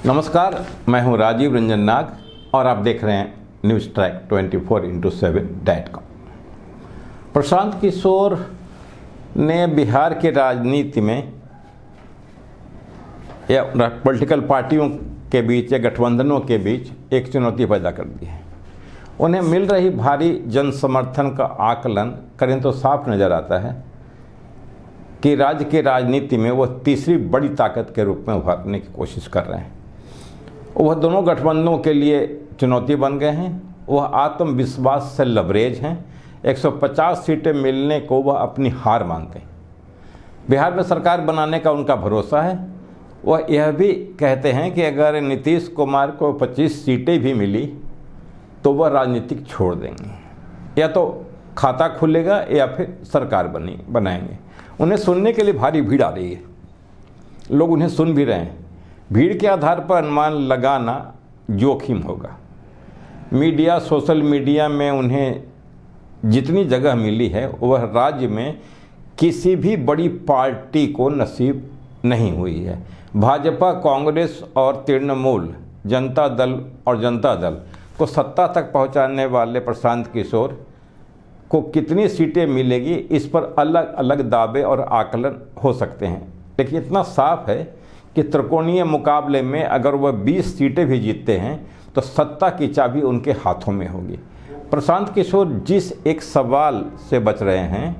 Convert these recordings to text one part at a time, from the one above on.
नमस्कार, मैं हूं राजीव रंजन नाग और आप देख रहे हैं news track 24x7.com। Prashant Kishor ने बिहार के राजनीति में या पॉलिटिकल पार्टियों के बीच या गठबंधनों के बीच एक चुनौती पैदा कर दी है। उन्हें मिल रही भारी जन समर्थन का आकलन करें तो साफ नज़र आता है कि राज्य के राजनीति में वह तीसरी बड़ी ताकत के रूप में उभरने की कोशिश कर रहे हैं। वह दोनों गठबंधनों के लिए चुनौती बन गए हैं। वह आत्मविश्वास से लबरेज हैं। 150 सीटें मिलने को वह अपनी हार मानते हैं। बिहार में सरकार बनाने का उनका भरोसा है। वह यह भी कहते हैं कि अगर नीतीश कुमार को 25 सीटें भी मिली तो वह राजनीतिक छोड़ देंगे, या तो खाता खुलेगा या फिर सरकार बनाएंगे। उन्हें सुनने के लिए भारी भीड़ आ रही है। लोग उन्हें सुन भी रहे हैं। भीड़ के आधार पर अनुमान लगाना जोखिम होगा। मीडिया, सोशल मीडिया में उन्हें जितनी जगह मिली है वह राज्य में किसी भी बड़ी पार्टी को नसीब नहीं हुई है। भाजपा, कांग्रेस और तृणमूल जनता दल और जनता दल को सत्ता तक पहुंचाने वाले प्रशांत किशोर को कितनी सीटें मिलेगी, इस पर अलग अलग दावे और आकलन हो सकते हैं। लेकिन इतना साफ है कि त्रिकोणीय मुकाबले में अगर वह 20 सीटें भी जीतते हैं तो सत्ता की चाबी उनके हाथों में होगी। प्रशांत किशोर जिस एक सवाल से बच रहे हैं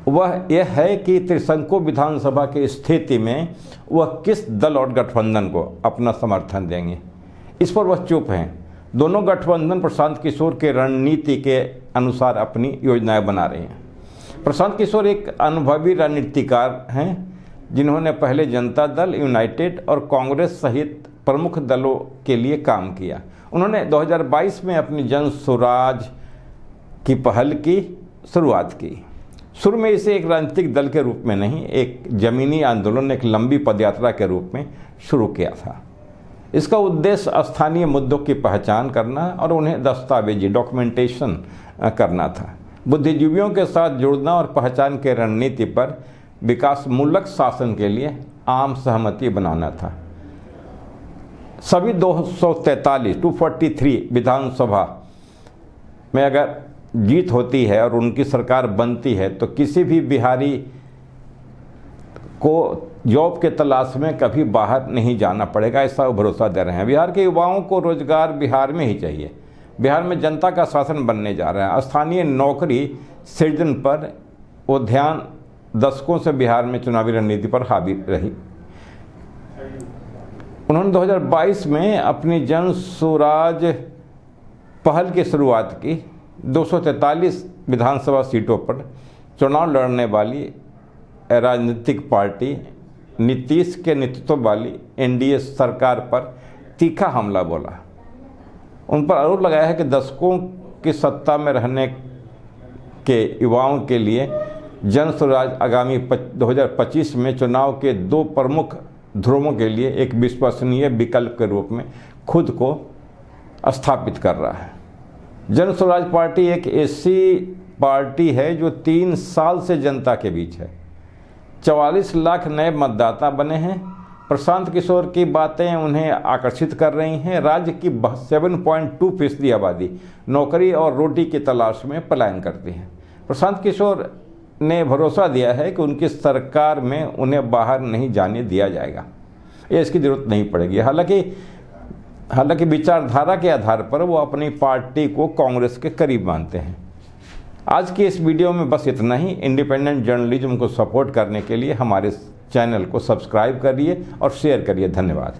वह यह है कि त्रिशंकु विधानसभा की स्थिति में वह किस दल और गठबंधन को अपना समर्थन देंगे। इस पर वह चुप हैं। दोनों गठबंधन प्रशांत किशोर के रणनीति के अनुसार अपनी योजनाएं बना रहे हैं। प्रशांत किशोर एक अनुभवी रणनीतिकार हैं जिन्होंने पहले जनता दल, यूनाइटेड और कांग्रेस सहित प्रमुख दलों के लिए काम किया। उन्होंने 2022 में अपनी जन स्वराज की पहल की शुरुआत की। शुरू में इसे एक राजनीतिक दल के रूप में नहीं, एक जमीनी आंदोलन, एक लंबी पदयात्रा के रूप में शुरू किया था। इसका उद्देश्य स्थानीय मुद्दों की पहचान करना और उन्हें दस्तावेजी डॉक्यूमेंटेशन करना था। बुद्धिजीवियों के साथ जुड़ना और पहचान के रणनीति पर विकासमूलक शासन के लिए आम सहमति बनाना था। सभी 243 विधानसभा में अगर जीत होती है और उनकी सरकार बनती है तो किसी भी बिहारी को जॉब के तलाश में कभी बाहर नहीं जाना पड़ेगा, ऐसा भरोसा दे रहे हैं। बिहार के युवाओं को रोजगार बिहार में ही चाहिए। बिहार में जनता का शासन बनने जा रहा है। स्थानीय नौकरी सृजन पर वो ध्यान दशकों से बिहार में चुनावी रणनीति पर हावी रही। उन्होंने 2022 में अपनी जन स्वराज पहल की शुरुआत की। 243 विधानसभा सीटों पर चुनाव लड़ने वाली राजनीतिक पार्टी नीतीश के नेतृत्व वाली एनडीए सरकार पर तीखा हमला बोला। उन पर आरोप लगाया है कि दशकों की सत्ता में रहने के युवाओं के लिए जन स्वराज आगामी 2025 में चुनाव के दो प्रमुख ध्रुवों के लिए एक विश्वसनीय विकल्प के रूप में खुद को स्थापित कर रहा है। जन स्वराज पार्टी एक ऐसी पार्टी है जो 3 साल से जनता के बीच है। 44 लाख नए मतदाता बने हैं। प्रशांत किशोर की बातें उन्हें आकर्षित कर रही हैं। राज्य की 7.2% आबादी नौकरी और रोटी की तलाश में पलायन करती है। प्रशांत किशोर ने भरोसा दिया है कि उनकी सरकार में उन्हें बाहर नहीं जाने दिया जाएगा, ये इसकी ज़रूरत नहीं पड़ेगी। हालांकि विचारधारा के आधार पर वो अपनी पार्टी को कांग्रेस के करीब मानते हैं। आज की इस वीडियो में बस इतना ही। इंडिपेंडेंट जर्नलिज्म को सपोर्ट करने के लिए हमारे चैनल को सब्सक्राइब करिए और शेयर करिए। धन्यवाद।